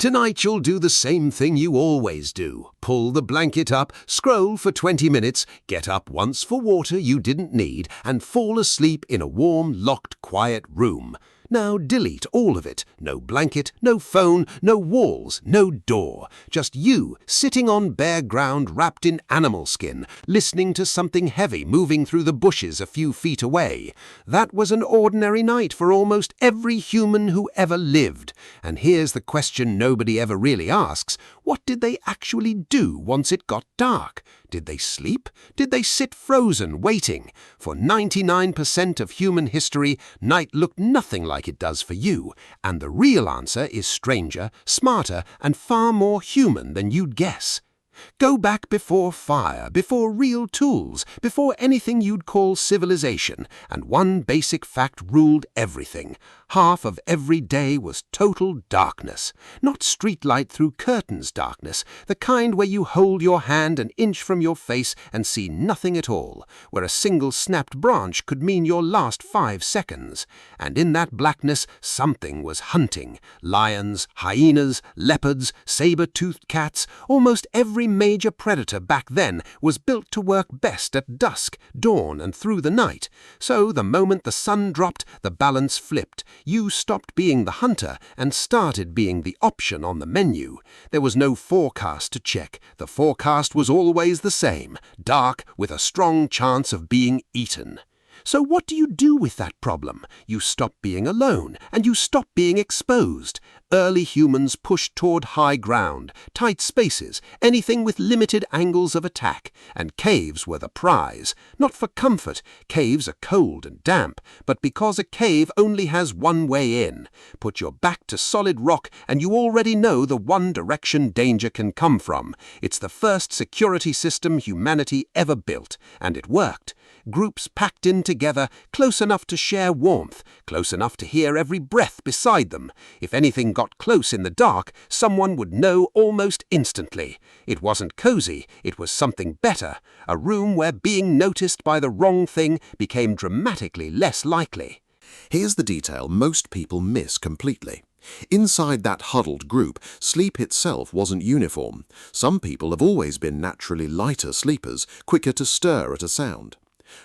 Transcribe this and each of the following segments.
Tonight you'll do the same thing you always do. Pull the blanket up, scroll for 20 minutes, get up once for water you didn't need, and fall asleep in a warm, locked, quiet room. Now delete all of it. No blanket, no phone, no walls, no door. Just you sitting on bare ground wrapped in animal skin, listening to something heavy moving through the bushes a few feet away. That was an ordinary night for almost every human who ever lived. And here's the question nobody ever really asks. What did they actually do once it got dark? Did they sleep? Did they sit frozen, waiting? For 99% of human history, night looked nothing like it does for you, and the real answer is stranger, smarter, and far more human than you'd guess. Go back before fire, before real tools, before anything you'd call civilization, and one basic fact ruled everything. Half of every day was total darkness. Not streetlight through curtains darkness, the kind where you hold your hand an inch from your face and see nothing at all, where a single snapped branch could mean your last 5 seconds. And in that blackness, something was hunting. Lions, hyenas, leopards, saber-toothed cats, almost every major predator back then was built to work best at dusk, dawn, and through the night. So the moment the sun dropped, the balance flipped. You stopped being the hunter and started being the option on the menu. There was no forecast to check. The forecast was always the same: dark with a strong chance of being eaten. So what do you do with that problem? You stop being alone, and you stop being exposed. Early humans pushed toward high ground, tight spaces, anything with limited angles of attack, and caves were the prize. Not for comfort, caves are cold and damp, but because a cave only has one way in. Put your back to solid rock, and you already know the one direction danger can come from. It's the first security system humanity ever built, and it worked. Groups packed in together, close enough to share warmth, close enough to hear every breath beside them. If anything got close in the dark, someone would know almost instantly. It wasn't cozy, it was something better, a room where being noticed by the wrong thing became dramatically less likely. Here's the detail most people miss completely. Inside that huddled group, sleep itself wasn't uniform. Some people have always been naturally lighter sleepers, quicker to stir at a sound.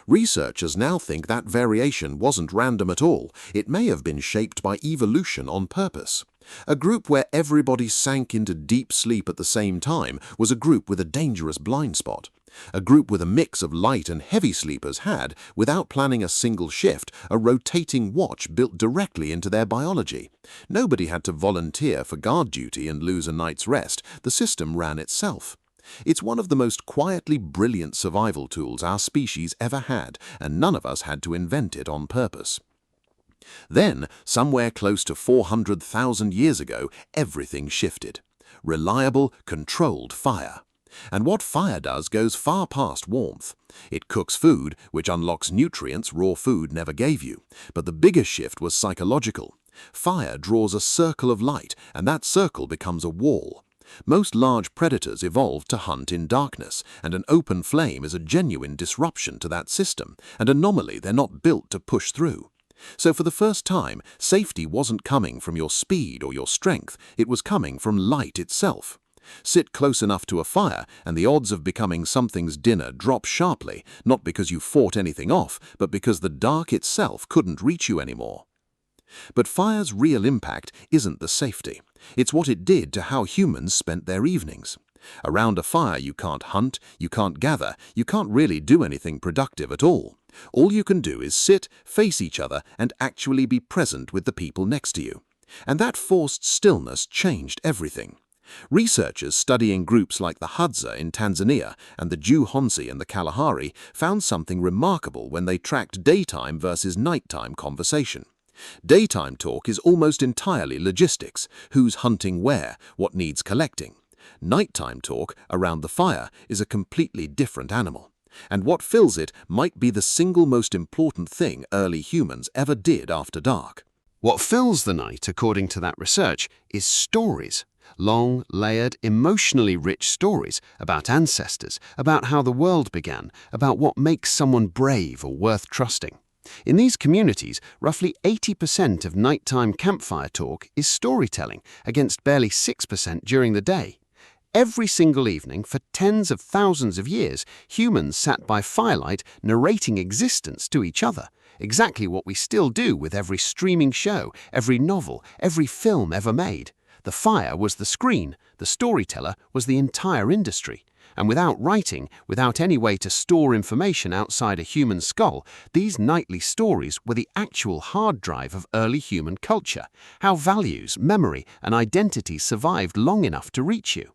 Researchers now think that variation wasn't random at all. It may have been shaped by evolution on purpose. A group where everybody sank into deep sleep at the same time was a group with a dangerous blind spot. A group with a mix of light and heavy sleepers had, without planning a single shift, a rotating watch built directly into their biology. Nobody had to volunteer for guard duty and lose a night's rest. The system ran itself. It's one of the most quietly brilliant survival tools our species ever had, and none of us had to invent it on purpose. Then, somewhere close to 400,000 years ago, everything shifted. Reliable, controlled fire. And what fire does goes far past warmth. It cooks food, which unlocks nutrients raw food never gave you. But the bigger shift was psychological. Fire draws a circle of light, and that circle becomes a wall. Most large predators evolved to hunt in darkness, and an open flame is a genuine disruption to that system, and anomaly they're not built to push through. So for the first time, safety wasn't coming from your speed or your strength, it was coming from light itself. Sit close enough to a fire, and the odds of becoming something's dinner drop sharply, not because you fought anything off, but because the dark itself couldn't reach you anymore. But fire's real impact isn't the safety. It's what it did to how humans spent their evenings. Around a fire you can't hunt, you can't gather, you can't really do anything productive at all. All you can do is sit, face each other, and actually be present with the people next to you. And that forced stillness changed everything. Researchers studying groups like the Hadza in Tanzania and the Juhonzi and the Kalahari found something remarkable when they tracked daytime versus nighttime conversation. Daytime talk is almost entirely logistics: who's hunting where, what needs collecting. Nighttime talk, around the fire, is a completely different animal. And what fills it might be the single most important thing early humans ever did after dark. What fills the night, according to that research, is stories. Long, layered, emotionally rich stories about ancestors, about how the world began, about what makes someone brave or worth trusting. In these communities, roughly 80% of nighttime campfire talk is storytelling, against barely 6% during the day. Every single evening, for tens of thousands of years, humans sat by firelight narrating existence to each other, exactly what we still do with every streaming show, every novel, every film ever made. The fire was the screen, the storyteller was the entire industry. And without writing, without any way to store information outside a human skull, these nightly stories were the actual hard drive of early human culture, how values, memory, and identity survived long enough to reach you.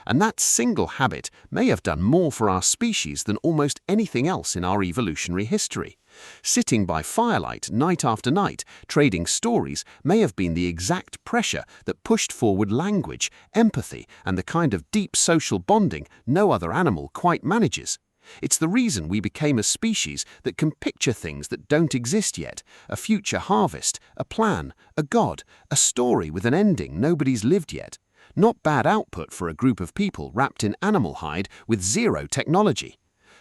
And that single habit may have done more for our species than almost anything else in our evolutionary history. Sitting by firelight night after night, trading stories, may have been the exact pressure that pushed forward language, empathy, and the kind of deep social bonding no other animal quite manages. It's the reason we became a species that can picture things that don't exist yet, a future harvest, a plan, a god, a story with an ending nobody's lived yet. Not bad output for a group of people wrapped in animal hide with zero technology.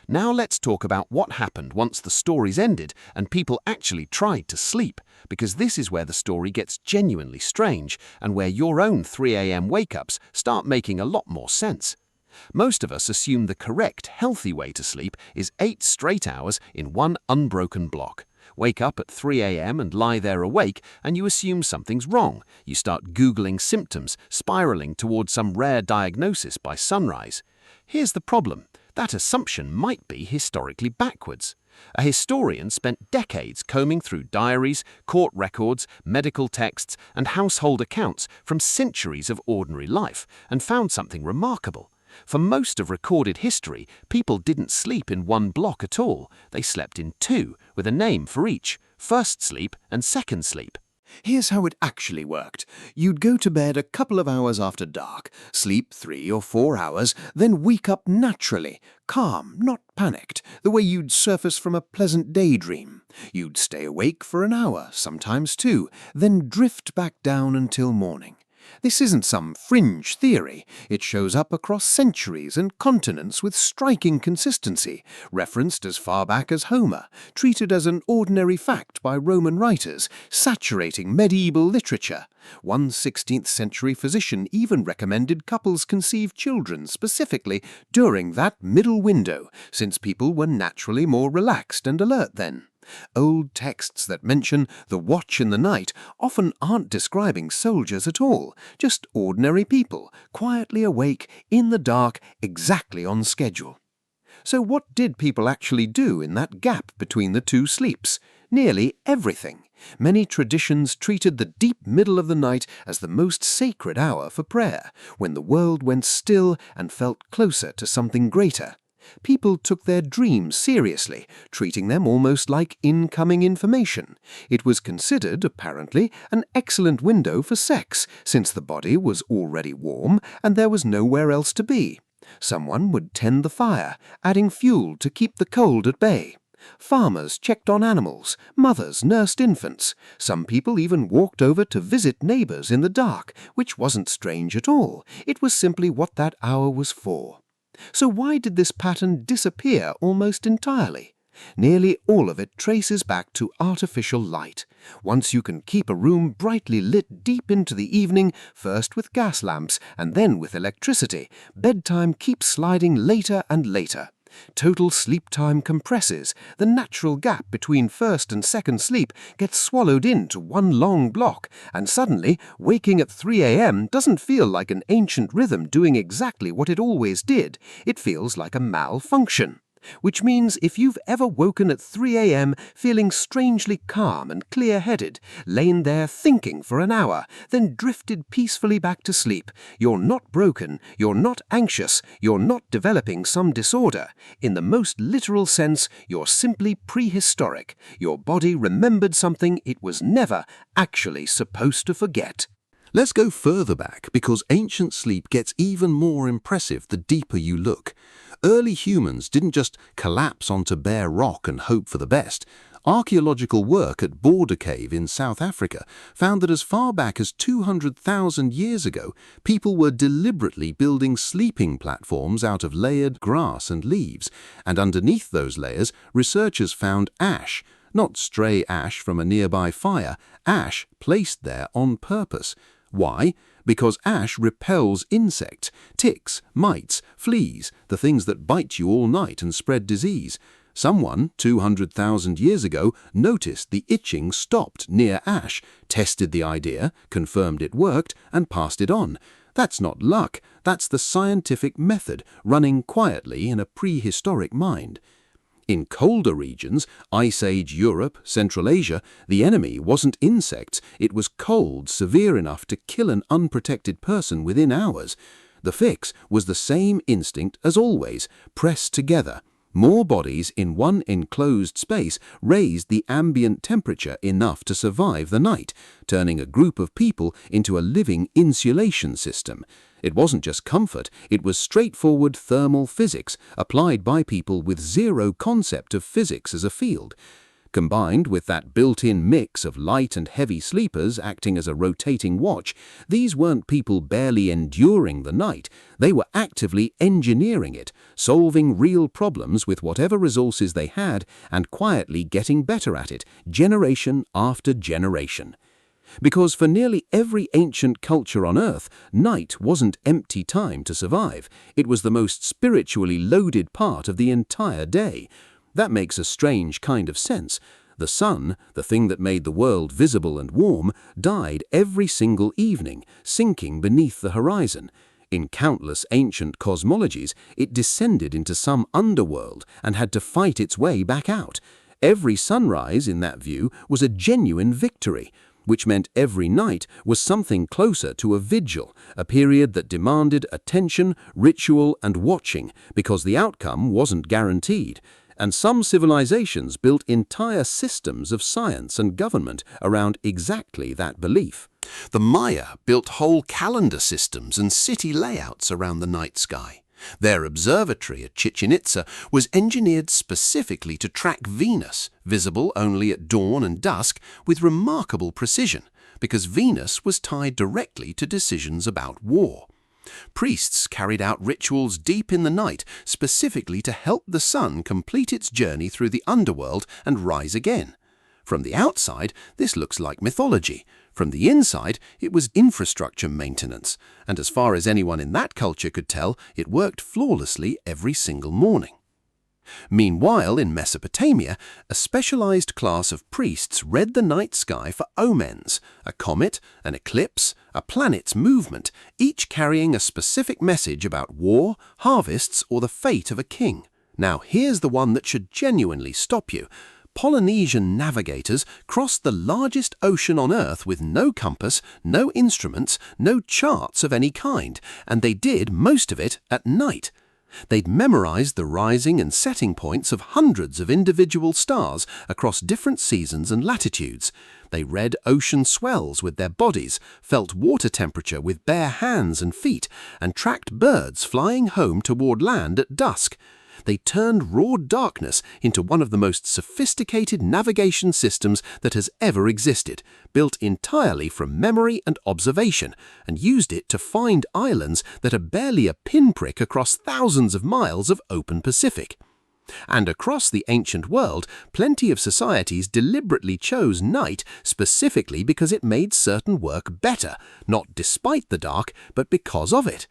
Now let's talk about what happened once the stories ended and people actually tried to sleep, because this is where the story gets genuinely strange and where your own 3 a.m. wake-ups start making a lot more sense. Most of us assume the correct, healthy way to sleep is 8 straight hours in one unbroken block. Wake up at 3 a.m. and lie there awake, and you assume something's wrong. You start Googling symptoms, spiraling towards some rare diagnosis by sunrise. Here's the problem. That assumption might be historically backwards. A historian spent decades combing through diaries, court records, medical texts, and household accounts from centuries of ordinary life and found something remarkable. For most of recorded history, people didn't sleep in one block at all. They slept in 2, with a name for each: first sleep and second sleep. Here's how it actually worked. You'd go to bed a couple of hours after dark, sleep 3 or 4 hours, then wake up naturally, calm, not panicked, the way you'd surface from a pleasant daydream. You'd stay awake for an hour, sometimes 2, then drift back down until morning. This isn't some fringe theory. It shows up across centuries and continents with striking consistency, referenced as far back as Homer, treated as an ordinary fact by Roman writers, saturating medieval literature. One 16th century physician even recommended couples conceive children specifically during that middle window, since people were naturally more relaxed and alert then. Old texts that mention the watch in the night often aren't describing soldiers at all, just ordinary people, quietly awake, in the dark, exactly on schedule. So what did people actually do in that gap between the 2 sleeps? Nearly everything. Many traditions treated the deep middle of the night as the most sacred hour for prayer, when the world went still and felt closer to something greater. People took their dreams seriously, treating them almost like incoming information. It was considered, apparently, an excellent window for sex, since the body was already warm and there was nowhere else to be. Someone would tend the fire, adding fuel to keep the cold at bay. Farmers checked on animals, mothers nursed infants. Some people even walked over to visit neighbors in the dark, which wasn't strange at all. It was simply what that hour was for. So why did this pattern disappear almost entirely? Nearly all of it traces back to artificial light. Once you can keep a room brightly lit deep into the evening, first with gas lamps and then with electricity, bedtime keeps sliding later and later. Total sleep time compresses. The natural gap between first and second sleep gets swallowed into one long block, and suddenly, waking at 3 a.m. doesn't feel like an ancient rhythm doing exactly what it always did. It feels like a malfunction. Which means if you've ever woken at 3 a.m. feeling strangely calm and clear-headed, lain there thinking for an hour, then drifted peacefully back to sleep, you're not broken, you're not anxious, you're not developing some disorder. In the most literal sense, you're simply prehistoric. Your body remembered something it was never actually supposed to forget. Let's go further back, because ancient sleep gets even more impressive the deeper you look. Early humans didn't just collapse onto bare rock and hope for the best. Archaeological work at Border Cave in South Africa found that as far back as 200,000 years ago, people were deliberately building sleeping platforms out of layered grass and leaves, and underneath those layers, researchers found ash, not stray ash from a nearby fire, ash placed there on purpose. Why? Because ash repels insects, ticks, mites, fleas, the things that bite you all night and spread disease. Someone, 200,000 years ago, noticed the itching stopped near ash, tested the idea, confirmed it worked, and passed it on. That's not luck, that's the scientific method running quietly in a prehistoric mind. In colder regions, Ice Age Europe, Central Asia, the enemy wasn't insects, it was cold severe enough to kill an unprotected person within hours. The fix was the same instinct as always, press together. More bodies in one enclosed space raised the ambient temperature enough to survive the night, turning a group of people into a living insulation system. It wasn't just comfort, it was straightforward thermal physics applied by people with zero concept of physics as a field. Combined with that built-in mix of light and heavy sleepers acting as a rotating watch, these weren't people barely enduring the night, they were actively engineering it, solving real problems with whatever resources they had and quietly getting better at it, generation after generation. Because for nearly every ancient culture on Earth, night wasn't empty time to survive, it was the most spiritually loaded part of the entire day. That makes a strange kind of sense. The sun, the thing that made the world visible and warm, died every single evening, sinking beneath the horizon. In countless ancient cosmologies, it descended into some underworld and had to fight its way back out. Every sunrise, in that view, was a genuine victory, which meant every night was something closer to a vigil, a period that demanded attention, ritual, and watching, because the outcome wasn't guaranteed. And some civilizations built entire systems of science and government around exactly that belief. The Maya built whole calendar systems and city layouts around the night sky. Their observatory at Chichen Itza was engineered specifically to track Venus, visible only at dawn and dusk, with remarkable precision, because Venus was tied directly to decisions about war. Priests carried out rituals deep in the night specifically to help the sun complete its journey through the underworld and rise again. From the outside, this looks like mythology. From the inside, it was infrastructure maintenance, and as far as anyone in that culture could tell, it worked flawlessly every single morning. Meanwhile, in Mesopotamia, a specialized class of priests read the night sky for omens, a comet, an eclipse, a planet's movement, each carrying a specific message about war, harvests, or the fate of a king. Now here's the one that should genuinely stop you. Polynesian navigators crossed the largest ocean on Earth with no compass, no instruments, no charts of any kind, and they did most of it at night. They'd memorized the rising and setting points of hundreds of individual stars across different seasons and latitudes. They read ocean swells with their bodies, felt water temperature with bare hands and feet, and tracked birds flying home toward land at dusk. They turned raw darkness into one of the most sophisticated navigation systems that has ever existed, built entirely from memory and observation, and used it to find islands that are barely a pinprick across thousands of miles of open Pacific. And across the ancient world, plenty of societies deliberately chose night specifically because it made certain work better, not despite the dark, but because of it.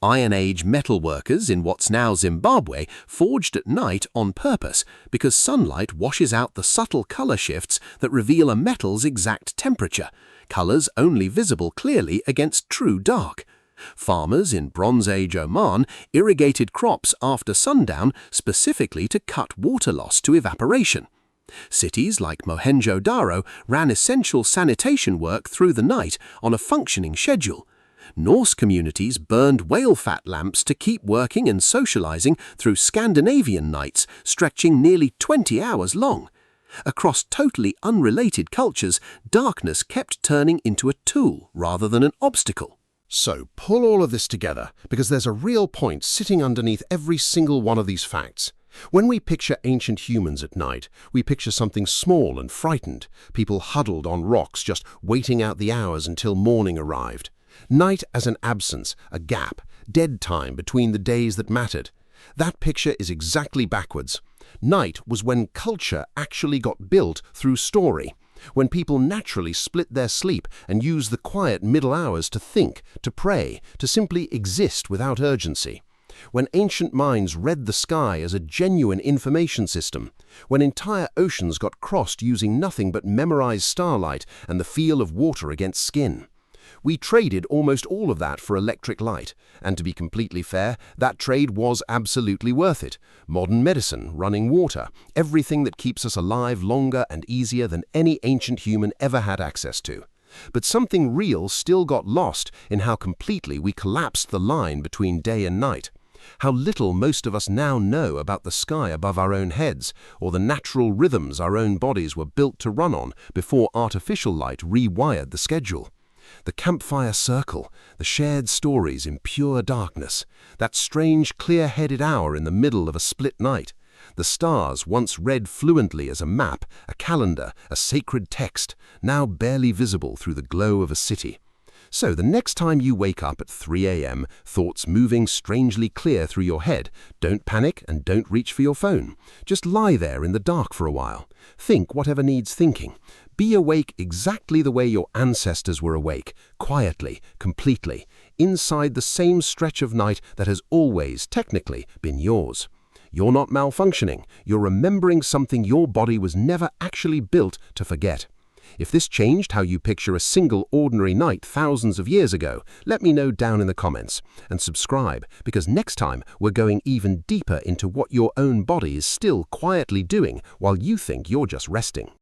Iron Age metalworkers in what's now Zimbabwe forged at night on purpose because sunlight washes out the subtle color shifts that reveal a metal's exact temperature, colors only visible clearly against true dark. Farmers in Bronze Age Oman irrigated crops after sundown specifically to cut water loss to evaporation. Cities like Mohenjo-Daro ran essential sanitation work through the night on a functioning schedule. Norse communities burned whale fat lamps to keep working and socializing through Scandinavian nights, stretching nearly 20 hours long. Across totally unrelated cultures, darkness kept turning into a tool rather than an obstacle. So pull all of this together, because there's a real point sitting underneath every single one of these facts. When we picture ancient humans at night, we picture something small and frightened, people huddled on rocks just waiting out the hours until morning arrived. Night as an absence, a gap, dead time between the days that mattered. That picture is exactly backwards. Night was when culture actually got built through story, when people naturally split their sleep and used the quiet middle hours to think, to pray, to simply exist without urgency. When ancient minds read the sky as a genuine information system, when entire oceans got crossed using nothing but memorized starlight and the feel of water against skin. We traded almost all of that for electric light, and to be completely fair, that trade was absolutely worth it. Modern medicine, running water, everything that keeps us alive longer and easier than any ancient human ever had access to. But something real still got lost in how completely we collapsed the line between day and night. How little most of us now know about the sky above our own heads, or the natural rhythms our own bodies were built to run on before artificial light rewired the schedule. The campfire circle, the shared stories in pure darkness, that strange clear-headed hour in the middle of a split night, the stars once read fluently as a map, a calendar, a sacred text, now barely visible through the glow of a city. So the next time you wake up at 3 a.m., thoughts moving strangely clear through your head, don't panic and don't reach for your phone. Just lie there in the dark for a while. Think whatever needs thinking. Be awake exactly the way your ancestors were awake, quietly, completely, inside the same stretch of night that has always, technically, been yours. You're not malfunctioning. You're remembering something your body was never actually built to forget. If this changed how you picture a single ordinary night thousands of years ago, let me know down in the comments. And subscribe, because next time we're going even deeper into what your own body is still quietly doing while you think you're just resting.